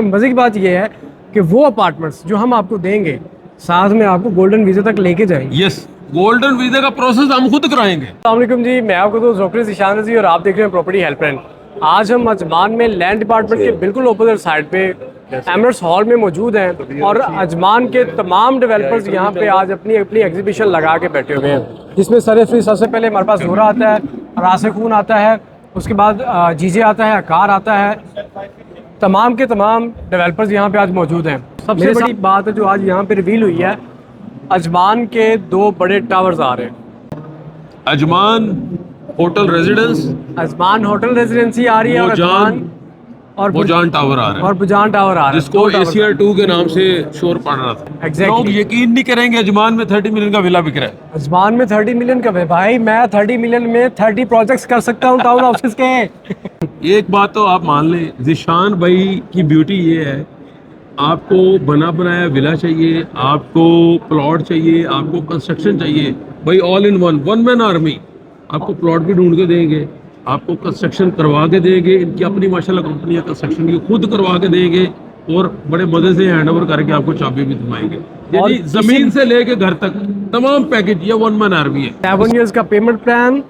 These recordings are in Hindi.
मजे की बात यह है कि वो अपार्टमेंट्स जो हम आपको देंगे साथ में आपको गोल्डन वीजा तक लेके जाएंगे। यस, गोल्डन वीजा का प्रोसेस हम खुद कराएंगे। अस्सलाम जी, मैं आपको तो डॉक्टर ज़ीशान रज़ी और आप देख रहे हैं प्रॉपर्टी हेल्पलाइन। आज हम अजमान में लैंड डिपार्टमेंट के बिल्कुल अपोजिट साइड पे एमरेट्स हॉल में मौजूद हैं और अजमान के तमाम डेवलपर्स यहाँ पे आज अपनी अपनी एग्जीबिशन लगा के बैठे हुए हैं, जिसमें सरफरी सबसे पहले हमारे पास जोरा आता है, रासिखून आता है, उसके बाद जीजे आता है, आकार आता है। तमाम के तमाम डेवलपर्स यहाँ पे आज मौजूद हैं। सबसे बड़ी बात है जो आज यहाँ पे रिवील हुई है, अजमान के 2 बड़े टावर्स आ रहे हैं। Ajman Hotel Residence, Ajman Hotel Residency आ रही है और अजमान और बुजान टावर आ रहा है, और बुजान टावर आ रहा है, जिसको एशियर 2 के नाम से शोर पड़ रहा था। लोग यकीन नहीं करेंगे अजमान में 30 मिलियन का विला बिक रहा है। अजमान में 30 मिलियन का है भाई, मैं 30 मिलियन में 30 प्रोजेक्ट्स कर सकता हूँ टाउन हाउसेस के। एक बात तो आप मान लें, ज़ीशान भाई की ब्यूटी ये है, आपको बना बनाया विला चाहिए, आपको प्लॉट चाहिए, आपको कंस्ट्रक्शन चाहिए, भाई all in one man army. आपको प्लॉट भी ढूंढ के देंगे, आपको कंस्ट्रक्शन करवा के देंगे, इनकी अपनी माशाल्लाह कंपनियां कंस्ट्रक्शन की खुद करवा के देंगे और बड़े मजे से हैंड ओवर करके आपको चाबी भी दिलवाएंगे। यानी जमीन से लेके घर तक तमाम पैकेज, ये वन मैन आर्मी है। 7 ईयर्स का पेमेंट प्लान,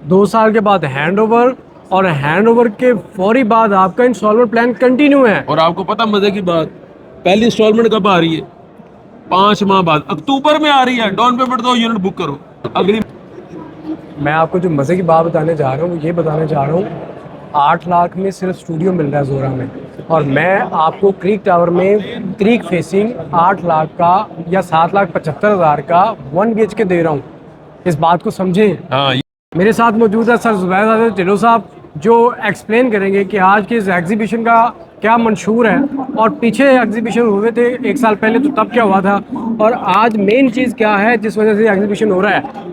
2 साल के बाद हैंड ओवर और हैंड ओवर के फौरी बाद आपका इंस्टॉलमेंट प्लान कंटिन्यू है। और आपको पता मजे की बात, पहली इंस्टॉलमेंट कब आ रही है? 5 माह बाद, अक्टूबर में आ रही है। डाउन पेमेंट दो, यूनिट बुक करो। अगली मैं आपको जो मज़े की बात बताने जा रहा हूँ वो ये बताने जा रहा हूँ, 8 लाख में सिर्फ स्टूडियो मिल रहा है जोरा में, और मैं आपको क्रीक टावर में क्रीक फेसिंग 8 लाख का या 7,75,000 का 1 BHK दे रहा हूँ। इस बात को समझें। हाँ, मेरे साथ मौजूद है सर जुबैर टिलो साहब, जो एक्सप्लेन करेंगे कि आज के इस एग्जीबिशन का क्या मंशूर है और पीछे एग्जीबिशन हुए थे 1 साल पहले तो तब क्या हुआ था, और आज मेन चीज़ क्या है जिस वजह से एग्जीबिशन हो रहा है।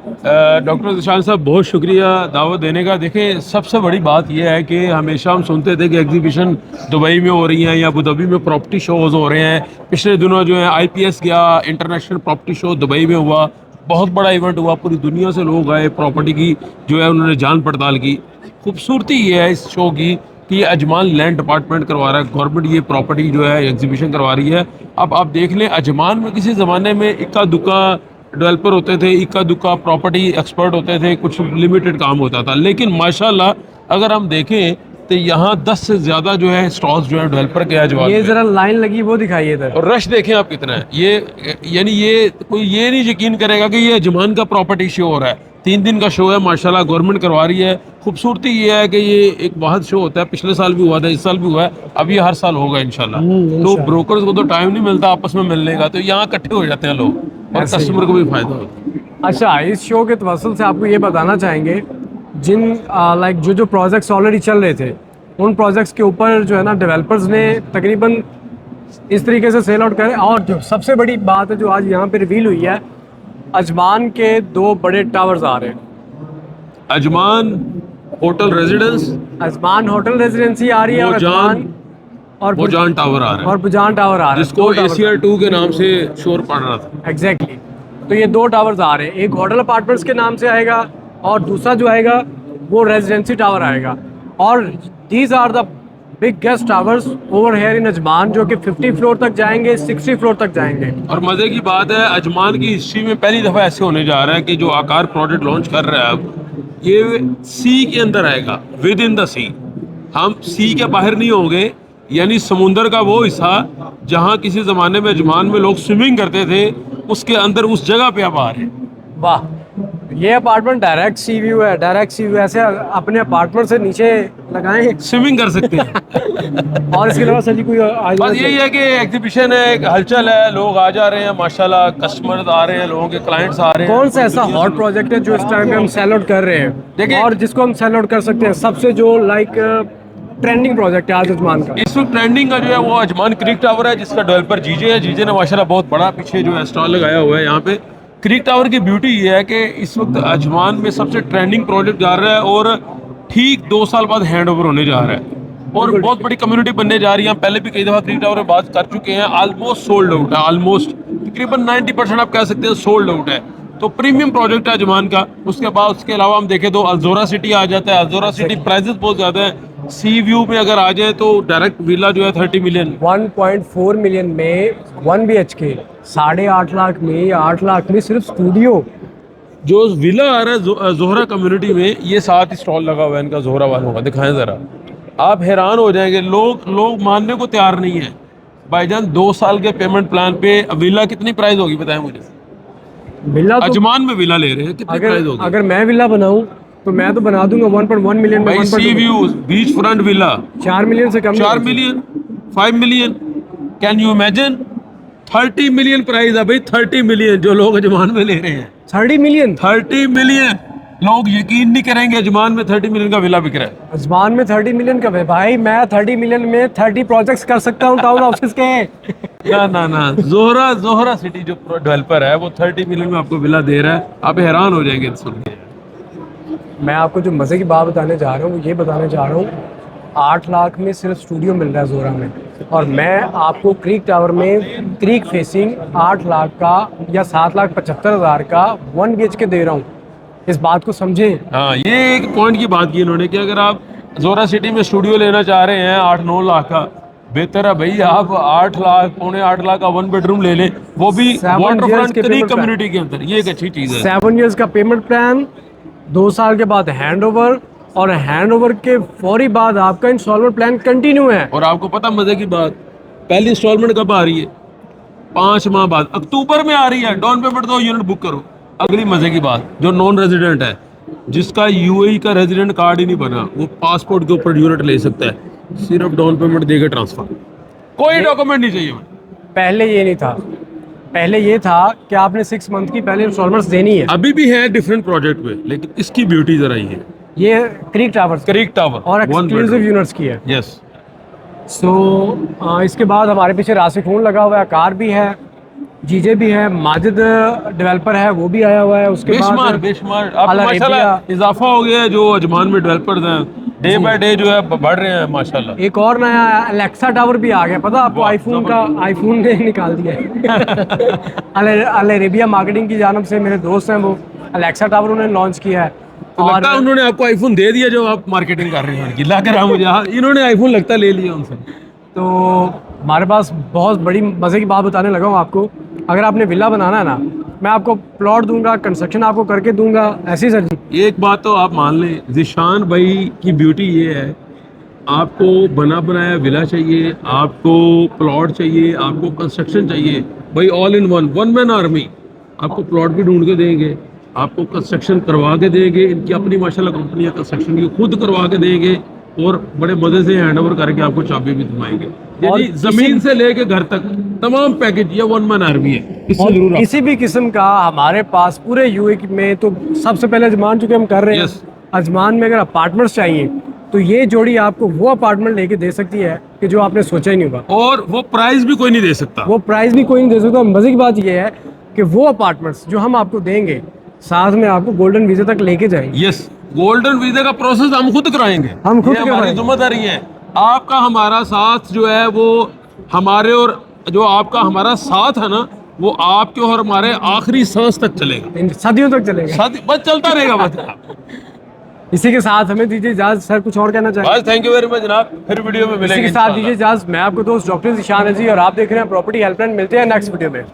डॉक्टर ज़ीशान साहब, बहुत शुक्रिया दावत देने का। देखें, सबसे बड़ी बात यह है कि हमेशा हम सुनते थे कि एग्जीबिशन दुबई में हो रही हैं या अबू धाबी में प्रॉपर्टी शोज़ हो रहे हैं। पिछले दिनों जो है IPS गया, इंटरनेशनल प्रॉपर्टी शो दुबई में हुआ, बहुत बड़ा इवेंट हुआ, पूरी दुनिया से लोग आए, प्रॉपर्टी की जो है उन्होंने जान पड़ताल की। खूबसूरती ये है इस शो की कि ये अजमान लैंड डिपार्टमेंट करवा रहा है, गवर्नमेंट ये प्रॉपर्टी जो है एग्जीबिशन करवा रही है। अब आप देख लें, अजमान में किसी ज़माने में इक्का दुक्का डेवलपर होते थे, इक्का दुक्का प्रॉपर्टी एक्सपर्ट होते थे, कुछ लिमिटेड काम होता था, लेकिन माशाल्लाह अगर हम देखें तो यहाँ 10 से ज़्यादा जो है स्टॉल्स जो है डेवलपर के आज। ये जरा लाइन लगी वो दिखाइए इधर, और रश देखें आप कितना है। ये यानी ये कोई ये नहीं यकीन करेगा कि ये अजमान का प्रॉपर्टी शो हो रहा है। 3 दिन का शो है, माशाल्लाह गवर्नमेंट करवा रही है। खूबसूरती ये है कि ये एक वाहद शो होता है, पिछले साल भी हुआ था, इस साल भी हुआ है, अब ये हर साल होगा इंशाल्लाह। तो ब्रोकर्स को तो टाइम नहीं मिलता आपस में मिलने का, तो यहाँ इकट्ठे हो जाते हैं लोग और कस्टमर को भी फायदा होता है। अच्छा, इस शो के तवसल से आपको ये बताना चाहेंगे, जिन लाइक जो प्रोजेक्ट्स ऑलरेडी चल रहे थे उन प्रोजेक्ट्स के ऊपर जो है ना डेवलपर्स ने तकरीबन इस तरीके से सेल आउट करे। और जो सबसे बड़ी बात है जो आज यहाँ पे रिवील हुई है, अजमान के 2 बड़े टावर्स आ रहे हैं। Ajman Hotel Residence, Ajman Hotel Residency आ रही है और अजमान और बुजान टावर आ रहा है, और बुजान टावर आ रहा है, जिसको एशियर 2 के नाम से शोर पड़ रहा था। एग्जैक्टली। तो ये 2 टावर्स आ रहे हैं, एक होटल अपार्टमेंट्स के नाम से आएगा और दूसरा जो आएगा वो रेजिडेंसी टावर आएगा। और these are the big guest towers over here in Ajman, जो कि 50 फ्लोर तक जाएंगे, 60 फ्लोर तक जाएंगे। और मजे की बात है, अजमान की हिस्ट्री में पहली दफा ऐसे होने जा रहा है कि जो आकार प्रोजेक्ट लॉन्च कर रहा है अब ये सी के अंदर आएगा, विद इन द सी। हम सी के बाहर नहीं होंगे, यानी समुंदर का वो हिस्सा जहाँ किसी जमाने में अजमान में लोग स्विमिंग करते थे, उसके अंदर उस जगह पे अब आ रहे हैं। वाह, ये अपार्टमेंट डायरेक्ट सी व्यू है, डायरेक्ट सी व्यू। ऐसे अपने अपार्टमेंट से नीचे लगाएं, स्विमिंग कर सकते हैं। और इसके अलावा सर जी कोई बस यही है कि एग्जीबिशन है, एक हलचल है, लोग आ जा रहे हैं माशाल्लाह, कस्टमर आ रहे हैं, लोगों के क्लाइंट्स आ रहे हैं। कौन सा ऐसा हॉट प्रोजेक्ट है जो इस टाइम पे हम सेल आउट कर रहे हैं, देखिए, और जिसको हम सेल आउट कर सकते हैं? सबसे जो लाइक ट्रेंडिंग प्रोजेक्ट है आज अजमान का, इस वक्त ट्रेंडिंग का जो है वो अजमान क्रीक टावर है, जिसका डेवलपर जीजे है। जीजे ने माशाल्लाह बहुत बड़ा पीछे जो है स्टॉल लगाया हुआ है यहाँ पे। क्रीक टावर की ब्यूटी ये है कि इस वक्त अजमान में सबसे ट्रेंडिंग प्रोजेक्ट जा रहा है और ठीक 2 साल बाद हैंड ओवर होने जा रहा है और बहुत बड़ी कम्युनिटी बनने जा रही है। पहले भी कई दफ़ा क्रीक टावर में बात कर चुके हैं, ऑलमोस्ट सोल्ड आउट है, ऑलमोस्ट तकरीबन 90% आप कह सकते हैं सोल्ड आउट है। तो प्रीमियम प्रोजेक्ट है अजमान का। उसके बाद उसके अलावा हम देखें तो अल्जोरा सिटी आ जाता है। अल्जोरा सिटी प्राइजेस बहुत ज़्यादा है, सी व्यू में अगर आ जाए तो डायरेक्ट विला जो है 30 मिलियन। 1.4 मिलियन में 1 BHK, 8.5 लाख में या 8 लाख में सिर्फ स्टूडियो। जो विला आ रहा है जोहरा कम्युनिटी में, ये 7 स्टॉल लगा हुआ है इनका जोहरा वालों का, दिखाएं जरा, आप हैरान हो जाएंगे। लोग मानने को तैयार नहीं है। भाईजान 2 साल के पेमेंट प्लान पे विला कितनी प्राइस होगी बताएं मुझे? विला तो अजमान में विला ले रहे हैं, कितनी प्राइस होगी? अगर मैं विला बनाऊं तो मैं तो बना दूंगा 1.1 मिलियन में। भाई सी view beach front villa 4 million से कम 4 million 5 million, can you imagine? 30 million price है भाई, 30 मिलियन जो लोग अजमान में ले रहे हैं। 30 मिलियन 30 मिलियन, लोग यकीन नहीं करेंगे अजमान में 30 मिलियन का विला बिक रहा है। अजमान में 30 मिलियन का है भाई। मैं 30 मिलियन में 30 प्रोजेक्ट्स कर सकता हूँ टाउन हाउसेस के। ना जोहरा सिटी जो डेवलपर है वो 30 मिलियन में आपको विला दे रहा है, आप हैरान हो जाएंगे सुन के। मैं आपको जो मज़े की बात बताने जा रहा हूँ वो ये बताने जा रहा हूँ, 8 लाख में सिर्फ स्टूडियो मिल रहा है जोरा में, और मैं आपको क्रीक टावर में क्रीक फेसिंग 8 लाख का या 7,75,000 का 1 BHK दे रहा हूँ। इस बात को समझें। हाँ, ये एक पॉइंट की बात की इन्होंने कि अगर आप जोरा सिटी में स्टूडियो लेना चाह रहे हैं 8-9 लाख का, बेहतर है भाई आप 8 लाख 8.25 लाख का 1 बेडरूम ले लें, वो भी 7 वाटर years फ्रंट के क्रीक payment कम्युनिटी के अंदर। ये एक अच्छी चीज़ है। 7 years का पेमेंट प्लान, 2 साल के बाद हैंड ओवर, और हैंड ओवर के फौरी बाद आपका इंस्टॉलमेंट प्लान कंटिन्यू है। और आपको पता मजे की बात, पहली इंस्टॉलमेंट कब आ रही है? 5 माह बाद, अक्टूबर में आ रही है। डाउन पेमेंट 2 यूनिट बुक करो। अगली मजे की बात, जो नॉन रेजिडेंट है, जिसका यूएई का रेजिडेंट कार्ड ही नहीं बना, वो पासपोर्ट के ऊपर यूनिट ले सकता है, सिर्फ डाउन पेमेंट देके ट्रांसफर, कोई डॉक्यूमेंट नहीं चाहिए। पहले ये नहीं था। पहले ये था कि आपने 6 मंथ की पहले इंस्टॉलमेंट्स देनी है। अभी भी है डिफरेंट प्रोजेक्ट पे, लेकिन इसकी ब्यूटी जरा ये है। ये क्रीक टावर्स क्रीक टावर और एक्सक्लूसिव यूनिट्स की है। यस। सो इसके बाद हमारे पीछे रासिक खून लगा हुआ है, कार भी है, जीजे भी है, माजिद डेवलपर है वो भी आया हुआ है। उसके बेशुमार बाद बेशुमार आप अल माशाल्लाह अरेबिया। इजाफा हो गया है, जो अजमान में डेवलपर्स हैं डे बाय डे जो है बढ़ रहे हैं माशाल्लाह। एक और नया अलेक्सा टावर भी आ गया, पता आपको? आईफोन का, आईफोन ने निकाल दिया है। अल अरेबिया मार्केटिंग की जानब से मेरे दोस्त हैं, वो अलेक्सा टावर उन्होंने लॉन्च किया है। तो लगता है उन्होंने आपको आईफोन दे दिया जो आप मार्केटिंग कर रहे हैं उनकी, लग रहा है मुझे। हाँ, इन्होंने आईफोन लगता ले लिया उनसे। तो हमारे पास बहुत बड़ी मज़े की बात बताने लगा हूँ आपको। अगर आपने विला बनाना है ना, मैं आपको प्लॉट दूंगा, कंस्ट्रक्शन आपको करके दूंगा। ऐसी सर जी, एक बात तो आप मान लें, जिशान भाई की ब्यूटी ये है, आपको बना बनाया विला चाहिए, आपको प्लॉट चाहिए, आपको कंस्ट्रक्शन चाहिए, भाई all in one man army. आपको प्लॉट भी ढूंढ के देंगे, आपको कंस्ट्रक्शन करवा के देंगे, इनकी अपनी माशाल्लाह कंपनियां कंस्ट्रक्शन की खुद करवा के देंगे, और बड़े मजे से हैंड ओवर करके आपको चाबी भी दिलवाएंगे। यानी जमीन से लेके घर तक तमाम पैकेज, ये 1 मैन आर्मी है। इससे और जरूर किसी भी किस्म का हमारे पास पूरे यूए में तो सबसे पहले अजमान, चूंकि हम कर रहे हैं Yes. अजमान में, अगर अपार्टमेंट्स चाहिए तो ये जोड़ी आपको वो अपार्टमेंट लेके दे सकती है कि जो आपने सोचा ही नहीं होगा। और वो प्राइस भी कोई नहीं दे सकता। वो प्राइस भी कोई नहीं दे सकता। मजे की बात ये है कि वो अपार्टमेंट्स जो हम आपको देंगे, साथ में आपको गोल्डन वीजा तक लेके जाएंगे। यस, गोल्डन वीजा का प्रोसेस हम खुद कराएंगे, हम खुद ये हमारी करवाएंगे। जिम्मेदारी है। आपका हमारा साथ जो है वो हमारे, और जो आपका हमारा साथ है ना, वो आपके और हमारे आखिरी सांस तक चलेगा, इन सदियों तक चलेगा। साथ बस चलता रहेगा बस। इसी के साथ हमें दीजिए इजाजत। सर कुछ और कहना चाहिए? बस थैंक यू वेरी मच जनाब, फिर वीडियो में इसी मिलेंगे के साथ इंशाल्लाह। दीजिए इजाजत। मैं आपको दोस्त डॉक्टर ज़िशान अज़ी, और आप देख रहे हैं प्रॉपर्टी हेल्पलाइन। मिलते हैं नेक्स्ट वीडियो में।